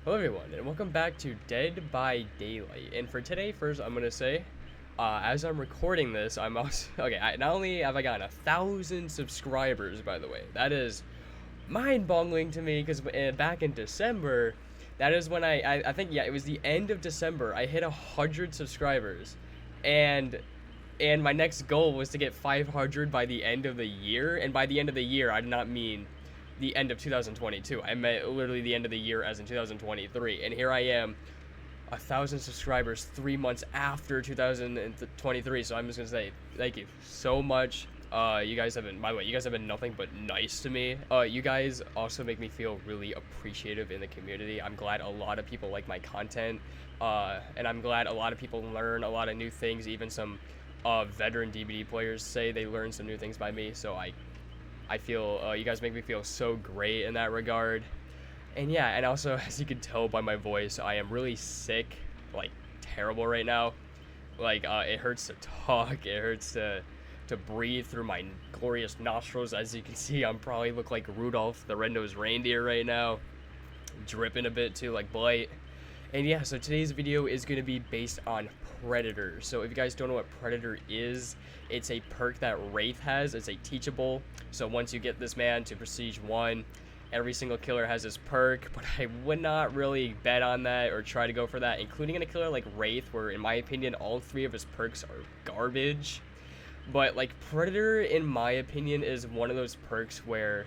Hello everyone, and welcome back to Dead by Daylight. And for today, first I'm gonna say, as I'm recording this, I'm also not only have I gotten 1,000 subscribers, by the way, that is mind-boggling to me because back in December, that is when I think it was the end of December. I hit 100 subscribers, and my next goal was to get 500 by the end of the year. And by the end of the year, I did not mean the end of 2022. I meant literally the end of the year, as in 2023. And here I am, 1,000 subscribers 3 months after 2023. So I'm just gonna say thank you so much. You guys have been, by the way, you guys have been nothing but nice to me. You guys also make me feel really appreciative in the community. I'm glad a lot of people like my content, and I'm glad a lot of people learn a lot of new things. Even some veteran DBD players say they learned some new things by me. So I feel you guys make me feel so great in that regard. And yeah, and also, as you can tell by my voice, I am really sick, like terrible right now. Like it hurts to talk, it hurts to breathe through my glorious nostrils. As you can see, I'm probably look like Rudolph the Red-Nosed Reindeer right now, dripping a bit too, like blight. And yeah, so today's video is going to be based on Predator. So if you guys don't know what Predator is, it's a perk that Wraith has. It's a teachable. So once you get this man to Prestige 1, every single killer has this perk, but I would not really bet on that or try to go for that, including in a killer like Wraith, where in my opinion, all 3 of his perks are garbage. But like Predator, in my opinion, is one of those perks where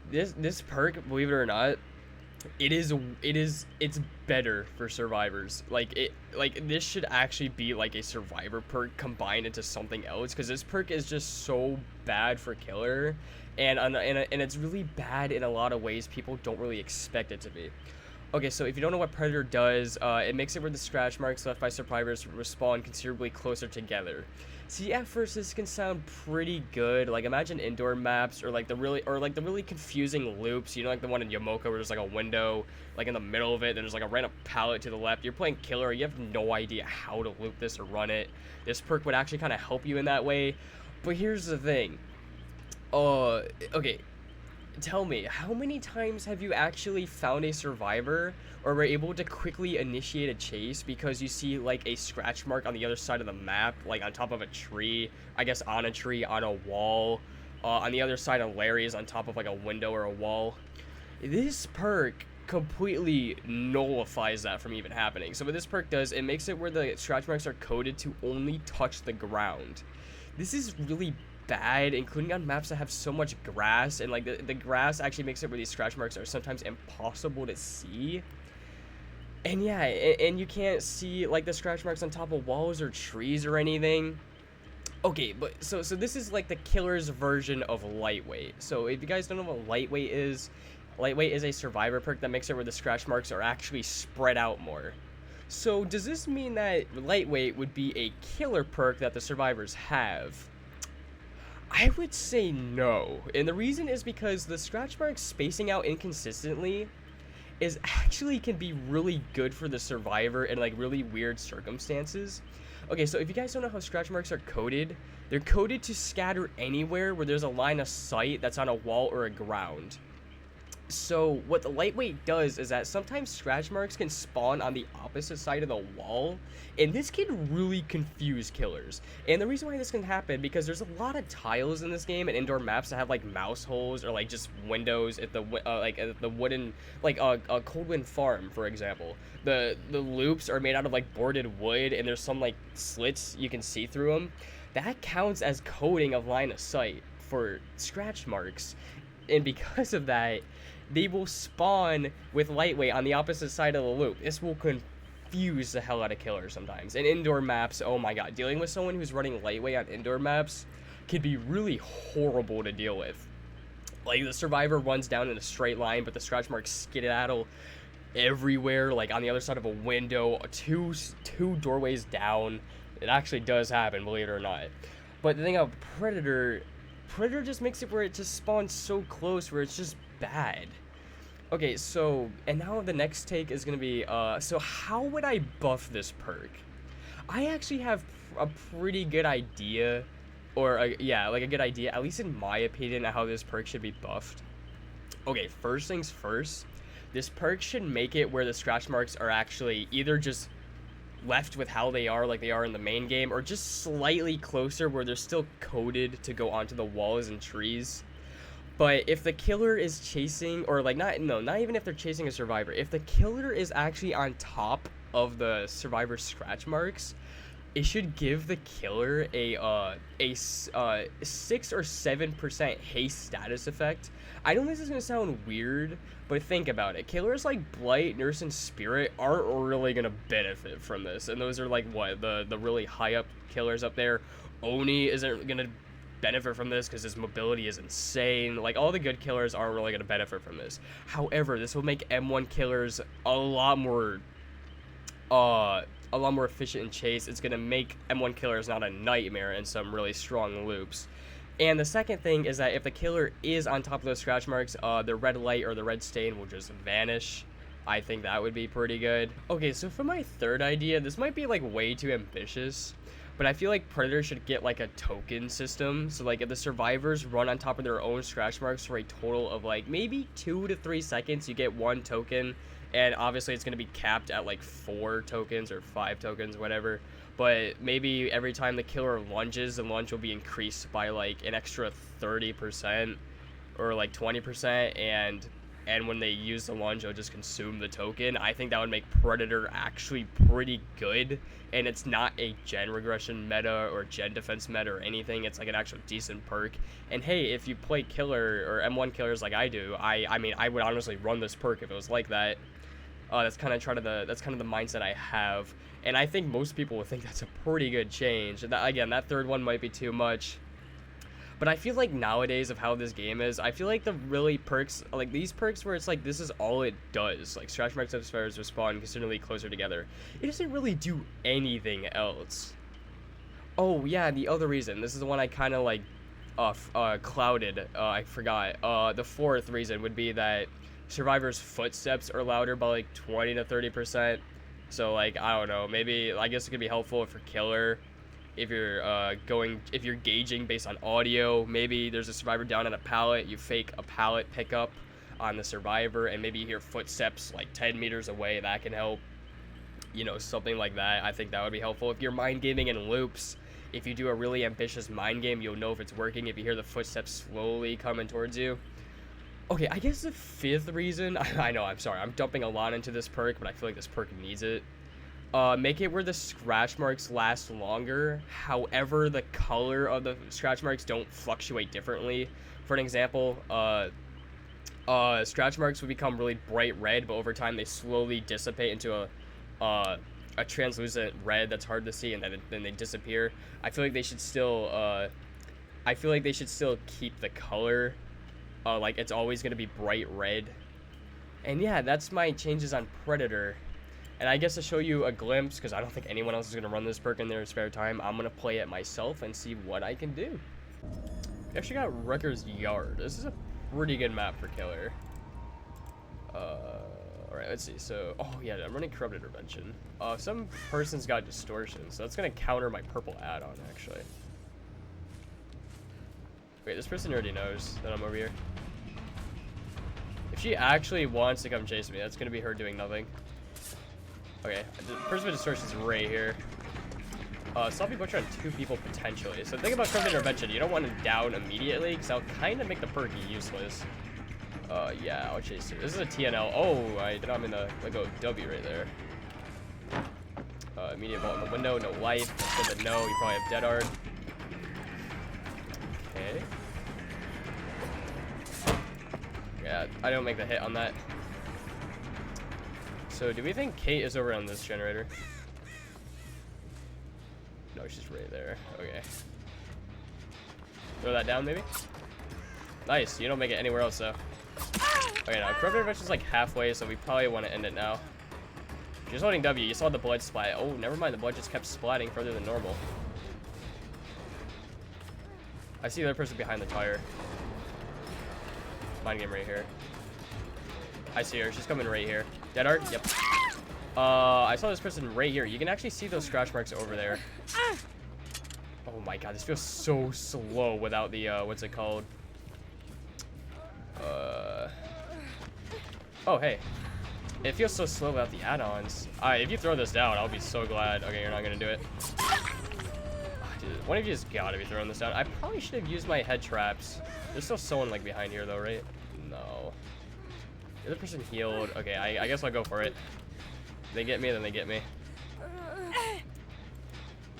this perk, believe it or not, it's better for survivors. Like this should actually be like a survivor perk combined into something else, because this perk is just so bad for killer, and it's really bad in a lot of ways people don't really expect it to be. Okay, so if you don't know what Predator does, it makes it where the scratch marks left by survivors respawn considerably closer together. See, at first this can sound pretty good. Like imagine indoor maps, or like the really confusing loops. You know, like the one in Yomoka where there's like a window like in the middle of it, then there's like a random pallet to the left. You're playing killer, you have no idea how to loop this or run it. This perk would actually kind of help you in that way. But here's the thing. Okay. Tell me, how many times have you actually found a survivor or were able to quickly initiate a chase because you see like a scratch mark on the other side of the map, like on top of a tree, I guess on a tree, on a wall, on the other side of Larry's, on top of like a window or a wall? This perk completely nullifies that from even happening. So what this perk does, it makes it where the scratch marks are coded to only touch the ground. This is really bad, including on maps that have so much grass, and like the grass actually makes it where these scratch marks are sometimes impossible to see. And yeah, and you can't see like the scratch marks on top of walls or trees or anything. Okay, but so this is like the killer's version of lightweight. So if you guys don't know what lightweight is a survivor perk that makes it where the scratch marks are actually spread out more. So does this mean that lightweight would be a killer perk that the survivors have? I would say no, and the reason is because the scratch marks spacing out inconsistently is actually can be really good for the survivor in like really weird circumstances. Okay, so if you guys don't know how scratch marks are coded, they're coded to scatter anywhere where there's a line of sight that's on a wall or a ground. So what the lightweight does is that sometimes scratch marks can spawn on the opposite side of the wall, and this can really confuse killers. And the reason why this can happen, because there's a lot of tiles in this game and indoor maps that have like mouse holes or like just windows at the wooden, like a Coldwind Farm, for example. The loops are made out of like boarded wood, and there's some like slits you can see through them. That counts as coding of line of sight for scratch marks. And because of that, they will spawn with lightweight on the opposite side of the loop. This will confuse the hell out of killers sometimes. And indoor maps, oh my god, dealing with someone who's running lightweight on indoor maps can be really horrible to deal with. Like the survivor runs down in a straight line, but the scratch marks skedaddle everywhere, like on the other side of a window, two doorways down. It actually does happen, believe it or not. But the thing about Predator just makes it where it just spawns so close where it's just bad. Okay, so, and now the next take is going to be, so how would I buff this perk? I actually have a pretty good idea, or yeah, like a good idea, at least in my opinion, how this perk should be buffed. Okay, first things first, this perk should make it where the scratch marks are actually either just left with how they are, like they are in the main game, or just slightly closer where they're still coded to go onto the walls and trees. But if the killer is chasing, or like not even if they're chasing a survivor, if the killer is actually on top of the survivor scratch marks, it should give the killer a 6 or 7% haste status effect. I know this is gonna sound weird, but think about it. Killers like Blight, Nurse, and Spirit aren't really gonna benefit from this, and those are like what the really high up killers up there. Oni isn't gonna benefit from this because his mobility is insane. Like, all the good killers aren't really gonna benefit from this. However, this will make M1 killers a lot more efficient in chase. It's gonna make M1 killers not a nightmare in some really strong loops. And the second thing is that if the killer is on top of those scratch marks, the red light or the red stain will just vanish. I think that would be pretty good. Okay, so for my third idea, this might be like way too ambitious, but I feel like Predator should get like a token system. So like if the survivors run on top of their own scratch marks for a total of like maybe 2 to 3 seconds, you get 1 token. And obviously it's going to be capped at like 4 tokens or 5 tokens, whatever. But maybe every time the killer lunges, the lunge will be increased by like an extra 30% or like 20%. And when they use the lunge, it'll just consume the token. I think that would make Predator actually pretty good. And it's not a gen regression meta or gen defense meta or anything. It's like an actual decent perk. And hey, if you play killer or M1 killers like I do, I mean, I would honestly run this perk if it was like that. That's kind of the mindset I have, and I think most people would think that's a pretty good change. And that, again, that third one might be too much, but I feel like nowadays of how this game is, I feel like the really perks, like these perks where it's like this is all it does, like scratch marks of spheres respawn considerably closer together. It doesn't really do anything else. Oh yeah, the other reason, this is the one I kind of like clouded. I forgot. The fourth reason would be that survivors' footsteps are louder by like 20 to 30%. So like, I don't know, maybe I guess it could be helpful for killer if you're gauging based on audio. Maybe there's a survivor down on a pallet, you fake a pallet pickup on the survivor, and maybe you hear footsteps like 10 meters away. That can help, you know, something like that. I think that would be helpful. If you're mind gaming in loops, if you do a really ambitious mind game, you'll know if it's working if you hear the footsteps slowly coming towards you. Okay, I guess the fifth reason, I know, I'm sorry, I'm dumping a lot into this perk, but I feel like this perk needs it. Make it where the scratch marks last longer. However, the color of the scratch marks don't fluctuate differently. For an example, scratch marks would become really bright red, but over time they slowly dissipate into a translucent red that's hard to see, and then they disappear. I feel like they should still keep the color. Like it's always gonna be bright red. And yeah, that's my changes on Predator. And I guess to show you a glimpse, because I don't think anyone else is gonna run this perk in their spare time, I'm gonna play it myself and see what I can do. We actually got Wrecker's Yard. This is a pretty good map for killer. Alright, let's see. So, oh yeah, I'm running Corrupted Intervention. Some person's got Distortion, so that's gonna counter my purple add-on actually. Wait, this person already knows that I'm over here. If she actually wants to come chase me, that's gonna be her doing nothing. Okay, the person with Distortion is right here. Sloppy Butcher on 2 people potentially. So think about Corrupted Intervention. You don't want to down immediately, because that'll kind of make the perk useless. Yeah, I'll chase you. This is a TNL. Oh, I did not mean to let go of W right there. Immediate vault in the window, no life. That's good to know. You probably have Dead Hard. Okay. Yeah, I don't make the hit on that. So, do we think Kate is over on this generator? No, she's right there. Okay. Throw that down, maybe? Nice. You don't make it anywhere else, though. Okay, now, Corrupted Intervention's like halfway, so we probably want to end it now. She's holding W. You saw the blood splat. Oh, never mind. The blood just kept splatting further than normal. I see the other person behind the tire. Mind game right here. I see her. She's coming right here. Dead Art? Yep. I saw this person right here. You can actually see those scratch marks over there. Oh my god, this feels so slow without the, what's it called? Oh, hey. It feels so slow without the add-ons. If you throw this down, I'll be so glad. Okay, you're not gonna do it. Dude, one of you just gotta be throwing this down. I probably should have used my head traps. There's still someone like behind here though, right? No. The other person healed. Okay, I guess I'll go for it. They get me, then they get me.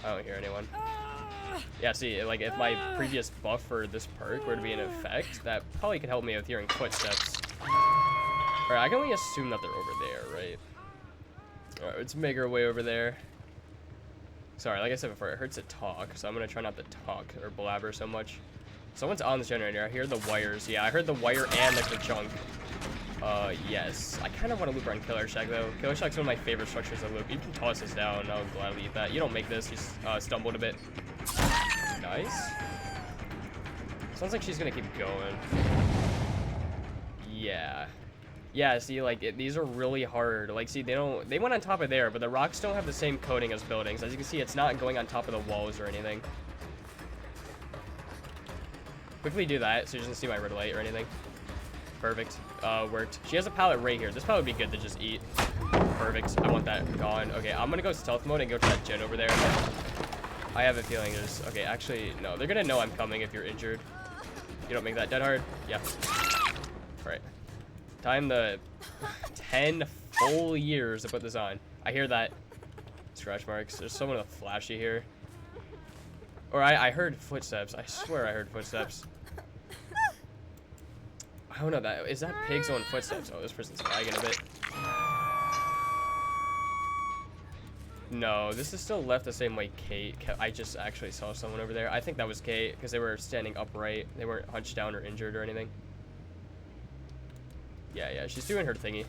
I don't hear anyone. Yeah, see, like if my previous buff for this perk were to be in effect, that probably could help me with hearing footsteps. Alright, I can only assume that they're over there, right? Alright, let's make our way over there. Sorry, like I said before, it hurts to talk, so I'm gonna try not to talk or blabber so much. Someone's on this generator. I hear the wires. Yeah, I heard the wire and like the chunk. Yes. I kind of want to loop around Killer Shack though. Killer Shack's one of my favorite structures to loop. You can toss this down. I'll gladly eat that. You don't make this. He's stumbled a bit. Nice. Sounds like she's gonna keep going. Yeah. Yeah, see, like, these are really hard. Like, see, they went on top of there, but the rocks don't have the same coating as buildings. As you can see, it's not going on top of the walls or anything. Quickly do that, so you doesn't see my red light or anything. Perfect. Worked. She has a pallet right here. This pallet would be good to just eat. Perfect. I want that gone. Okay, I'm gonna go stealth mode and go to that gen over there. I have a feeling there's... Okay, actually, no. They're gonna know I'm coming if you're injured. You don't make that dead hard? Yeah. Alright. Time the 10 full years to put this on. I hear that. Scratch marks. There's someone with a flashy here. Or I heard footsteps. I swear I heard footsteps. I don't know that. Is that pig's own footsteps? Oh, this person's lagging a bit. No, this is still left the same way Kate. I just actually saw someone over there. I think that was Kate because they were standing upright. They weren't hunched down or injured or anything. Yeah, she's doing her thingy.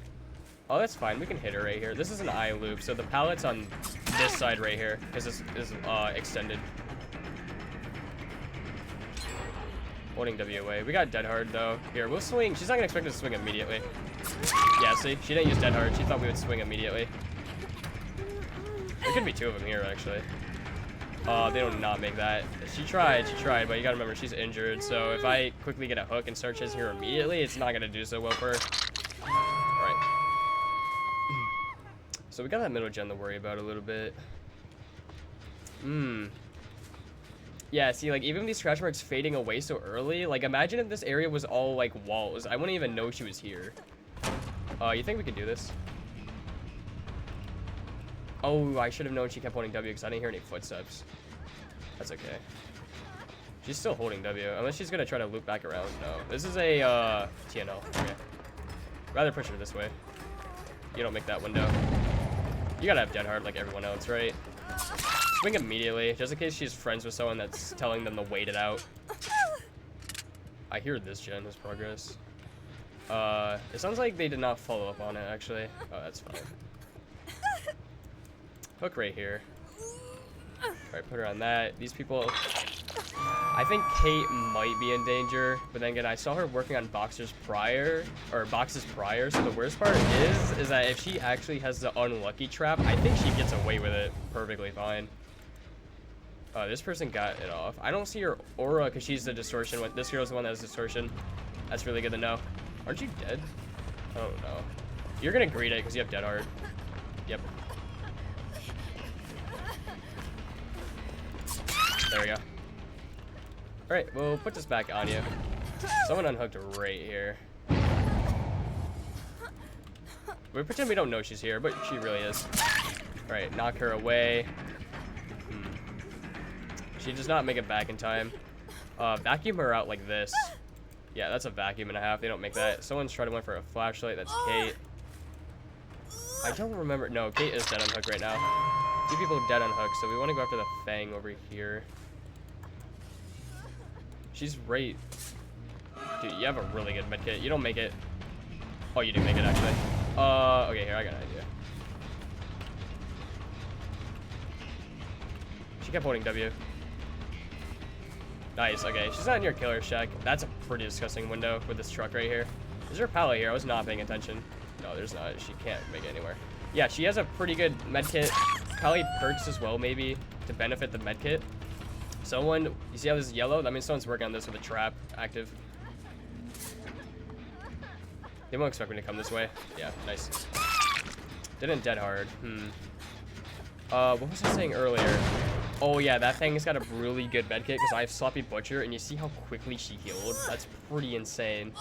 Oh, that's fine. We can hit her right here. This is an eye loop, so the pallet's on this side right here because this is extended. Holding W away. We got dead hard though. Here, we'll swing. She's not gonna expect us to swing immediately. Yeah, see? She didn't use dead hard. She thought we would swing immediately. There could be two of them here, actually. They do not make that. She tried, but you gotta remember she's injured, so if I quickly get a hook and start chasing her immediately, it's not gonna do so well for her. Alright. So we got that middle gen to worry about a little bit. Yeah, see, like, even these scratch marks fading away so early, like, imagine if this area was all, like, walls. I wouldn't even know she was here. You think we could do this? Oh, I should have known she kept holding W because I didn't hear any footsteps. That's okay. She's still holding W, unless she's gonna try to loop back around. No, this is a, TNL. Okay. Rather push her this way. You don't make that window. You gotta have dead hard like everyone else, right? Swing immediately, just in case she's friends with someone that's telling them to wait it out. I hear this gen is progress. It sounds like they did not follow up on it, actually. Oh, that's fine. Hook right here. Alright, put her on that. These people... I think Kate might be in danger, but then again, I saw her working on boxes prior, so the worst part is that if she actually has the unlucky trap, I think she gets away with it perfectly fine. This person got it off. I don't see her aura because she's the distortion. This girl's the one that has distortion. That's really good to know. Aren't you dead? Oh no. You're gonna greet it because you have dead hard. Yep. There we go. Alright, we'll put this back on you. Someone unhooked right here. We pretend we don't know she's here, but she really is. Alright, knock her away. She does not make it back in time. Vacuum her out like this. Yeah, that's a vacuum and a half. They don't make that. Someone's trying to win for a flashlight. That's Kate. I don't remember. No, Kate is dead on hook right now. Two people dead on hook, so we want to go after the Fang over here. She's right. Dude, you have a really good medkit. You don't make it. Oh, you do make it, actually. Okay, here, I got an idea. She kept holding W. Nice, okay. She's not in your Killer Shack. That's a pretty disgusting window with this truck right here. Is there a pallet here? I was not paying attention. No, there's not. She can't make it anywhere. Yeah, she has a pretty good medkit. Probably perks as well, maybe, to benefit the medkit. Someone, you see how this is yellow? That means someone's working on this with a trap active. They won't expect me to come this way. Yeah, nice. Didn't dead hard. What was I saying earlier? Oh yeah, that thing's got a really good medkit because I have Sloppy Butcher, and you see how quickly she healed? That's pretty insane.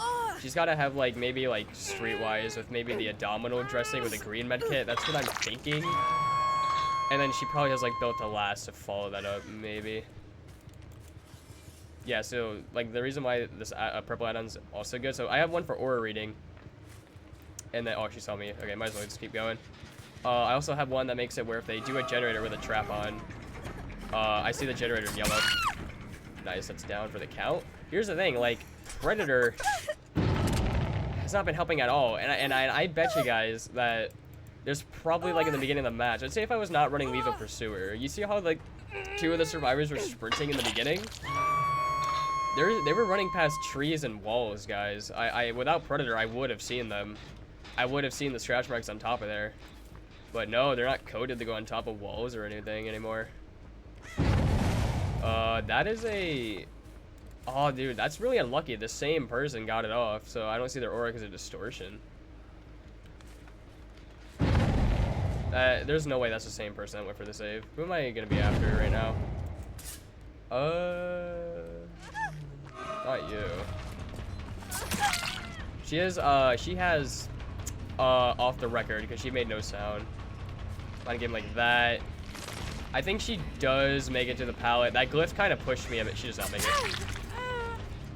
She's got to have like maybe like Streetwise with maybe the abdominal dressing with a green medkit. That's what I'm thinking. And then she probably has like built a last to follow that up, maybe. Yeah, so like the reason why this purple add-on's also good. So I have one for aura reading. And then, oh, she saw me. Okay, might as well just keep going. I also have one that makes it where if they do a generator with a trap on, I see the generator in yellow. Nice, that's down for the count. Here's the thing, like, Predator has not been helping at all. And I bet you guys that there's probably, like, in the beginning of the match, I'd say if I was not running Lethal Pursuer, you see how, like, 2 of the survivors were sprinting in the beginning? They were running past trees and walls, guys. Without Predator, I would have seen them. I would have seen the scratch marks on top of there. But no, they're not coded to go on top of walls or anything anymore. That is a... Oh, dude, that's really unlucky. The same person got it off, so I don't see their aura because of distortion. There's no way that's the same person that went for the save. Who am I going to be after right now? Not you. She has off the record because she made no sound. On a game like that, I think she does make it to the pallet. That glyph kind of pushed me a bit. She does not make it.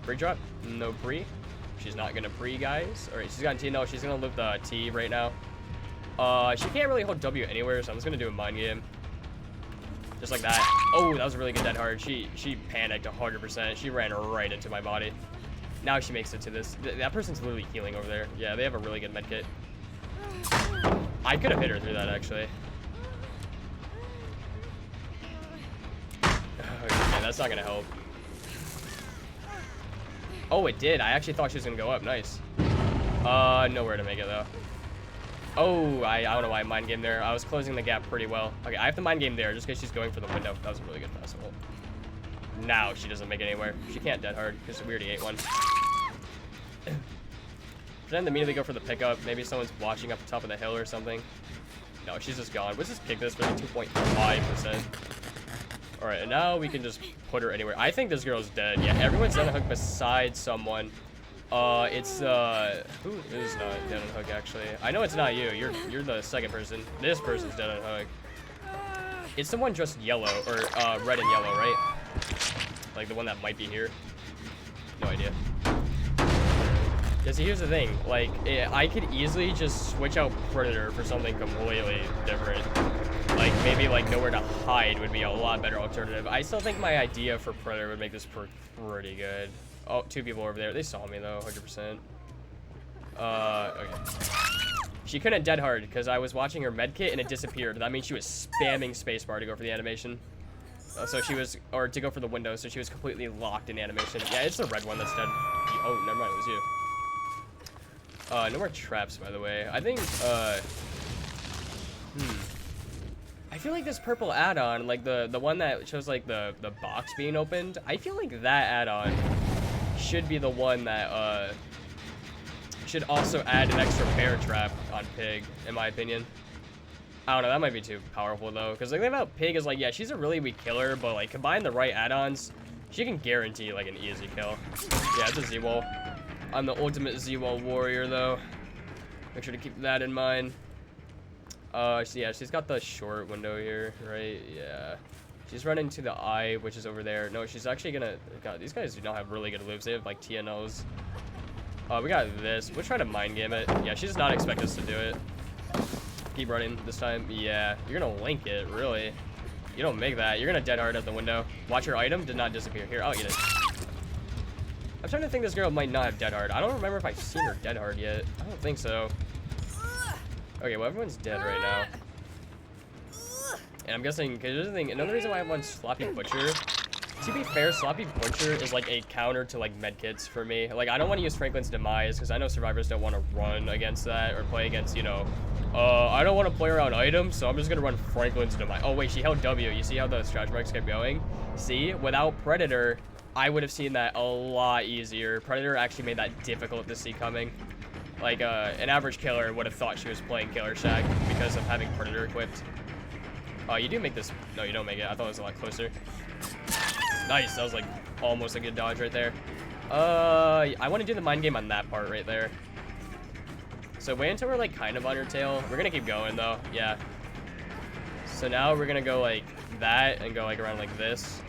Pre-drop? No pre. She's not gonna pre, guys. All right, she's got T. No, she's gonna live the T right now. She can't really hold W anywhere, so I'm just gonna do a mind game. Just like that. Oh, that was a really good dead hard. She panicked 100%. She ran right into my body. Now she makes it to this. That person's literally healing over there. Yeah, they have a really good medkit. I could have hit her through that, actually. Okay, that's not gonna help. Oh, it did. I actually thought she was gonna go up. Nice. Nowhere to make it, though. Oh, I don't know why I mind game there. I was closing the gap pretty well. Okay, I have to mind game there just because she's going for the window. That was a really good festival. Now she doesn't make it anywhere. She can't dead hard because we already ate one. Pretend to immediately go for the pickup. Maybe someone's watching up the top of the hill or something. No, she's just gone. Let's just kick this for the 2.5%. Alright, and now we can just put her anywhere. I think this girl's dead. Yeah, everyone's dead on hook besides someone. It's, who is not dead on hook, actually? I know it's not you. You're the second person. This person's dead on hook. It's the one dressed yellow, or, red and yellow, right? Like the one that might be here. No idea. Yeah, see, here's the thing. Like, I could easily just switch out Predator for something completely different. Like, maybe, like, nowhere to hide would be a lot better alternative. I still think my idea for Predator would make this pretty good. Oh, 2 people over there. They saw me, though, 100%. Okay. She couldn't dead hard because I was watching her medkit and it disappeared. That means she was spamming spacebar to go for the animation. So she was, or to go for the window, so she was completely locked in animation. Yeah, it's the red one that's dead. Oh, never mind, it was you. No more traps, by the way. I think, I feel like this purple add-on, like the one that shows like the box being opened, I feel like that add-on should be the one that, should also add an extra bear trap on Pig, in my opinion. I don't know, that might be too powerful though, because the thing about Pig is like, yeah, she's a really weak killer, but like combine the right add-ons, she can guarantee like an easy kill. Yeah, it's a Z-wall. I'm the ultimate Z-wall warrior though. Make sure to keep that in mind. So yeah, she's got the short window here, right? Yeah. She's running to the eye, which is over there. No, she's actually gonna, God, these guys do not have really good loops. They have like TNOs. We got this. We'll try to mind game it. Yeah, she does not expect us to do it. Keep running this time. Yeah, you're gonna link it, really. You don't make that. You're gonna dead hard at the window. Watch her item did not disappear. Here, I'll eat it. I'm starting to think this girl might not have dead hard. I don't remember if I've seen her dead hard yet. I don't think so. Okay, well, everyone's dead right now. And I'm guessing, because here's the thing, another reason why I want Sloppy Butcher, to be fair, Sloppy Butcher is like a counter to like medkits for me. Like, I don't want to use Franklin's Demise, because I know survivors don't want to run against that, or play against, you know, I don't want to play around items, so I'm just going to run Franklin's Demise. Oh, wait, she held W. You see how the scratch marks kept going? See, without Predator, I would have seen that a lot easier. Predator actually made that difficult to see coming. Like, an average killer would have thought she was playing Killer Shack because of having Predator equipped. Oh, you do make this. No, you don't make it. I thought it was a lot closer. Nice. That was, like, almost a good dodge right there. I want to do the mind game on that part right there. So wait until we're, like, kind of on her tail. We're going to keep going, though. Yeah. So now we're going to go, like, that and go, like, around like this.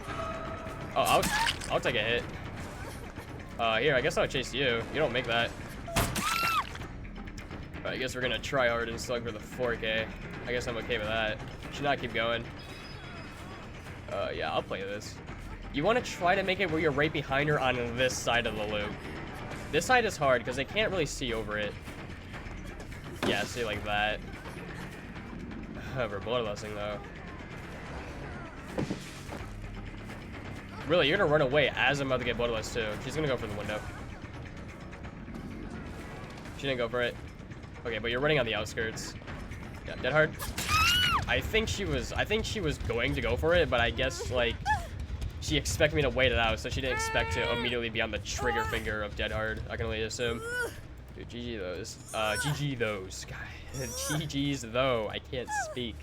Oh, I'll take a hit. Here, I guess I'll chase you. You don't make that. But I guess we're gonna try hard and slug for the 4K. I guess I'm okay with that. Should not keep going. Yeah, I'll play this. You want to try to make it where you're right behind her on this side of the loop. This side is hard because they can't really see over it. Yeah, see, like that. We're bloodlusting though. Really, you're gonna run away as I'm about to get bloodlust too. She's gonna go for the window. She didn't go for it. Okay, but you're running on the outskirts. Yeah, dead hard. I think she was going to go for it, but I guess like she expected me to wait it out, so she didn't expect to immediately be on the trigger finger of dead hard. I can only assume. Dude, GG those. GG those. God, GG's though. I can't speak.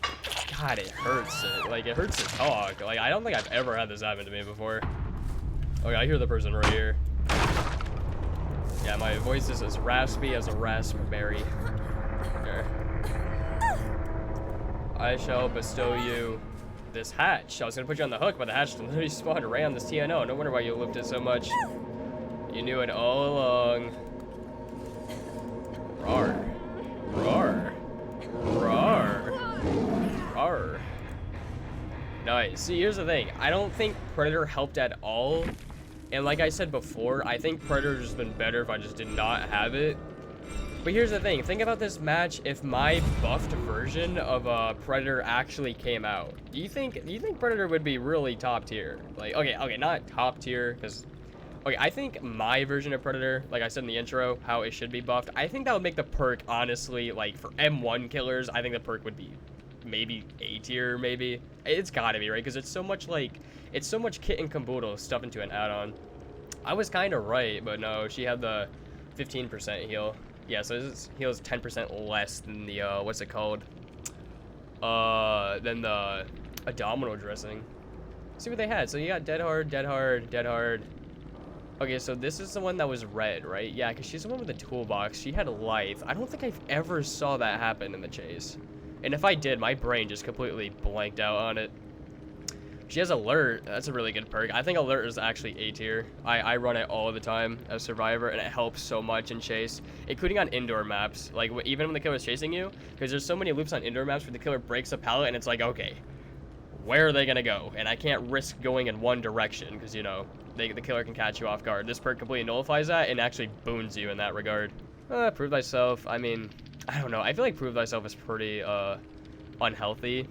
God, it hurts. It hurts to talk. Like, I don't think I've ever had this happen to me before. Okay, I hear the person right here. Yeah, my voice is as raspy as a raspberry. There. I shall bestow you this hatch. I was gonna put you on the hook, but the hatch literally spawned right on this TNO. No wonder why you looped it so much. You knew it all along. Rawr. Rawr. Rawr. Rawr. Nice. See, here's the thing. I don't think Predator helped at all. And like I said before, I think Predator's just been better if I just did not have it. But here's the thing. Think about this match if my buffed version of Predator actually came out. Do you think Predator would be really top tier? Like, okay, not top tier, because okay, I think my version of Predator, like I said in the intro, how it should be buffed, I think that would make the perk, honestly, like for M1 killers, I think the perk would be maybe A tier, maybe. It's gotta be, right? Because it's so much kit and caboodle stuff into an add-on. I was kind of right, but no, she had the 15% heal. Yeah, so this heals 10% less than the, what's it called? Than the abdominal dressing. See what they had. So you got dead hard, dead hard, dead hard. Okay, so this is the one that was red, right? Yeah, because she's the one with the toolbox. She had lithe. I don't think I've ever saw that happen in the chase. And if I did, my brain just completely blanked out on it. She has alert. That's a really good perk. I think alert is actually A tier. I run it all the time as survivor, and it helps so much in chase, including on indoor maps. Like even when the killer's chasing you, because there's so many loops on indoor maps where the killer breaks a pallet, and it's like, okay, where are they gonna go? And I can't risk going in one direction because you know the killer can catch you off guard. This perk completely nullifies that and actually boons you in that regard. Prove thyself. I mean, I don't know. I feel like prove thyself is pretty unhealthy.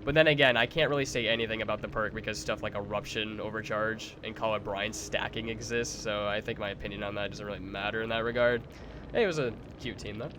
But then again, I can't really say anything about the perk because stuff like Eruption, Overcharge, and Call of Brine stacking exists, so I think my opinion on that doesn't really matter in that regard. Hey, it was a cute team, though.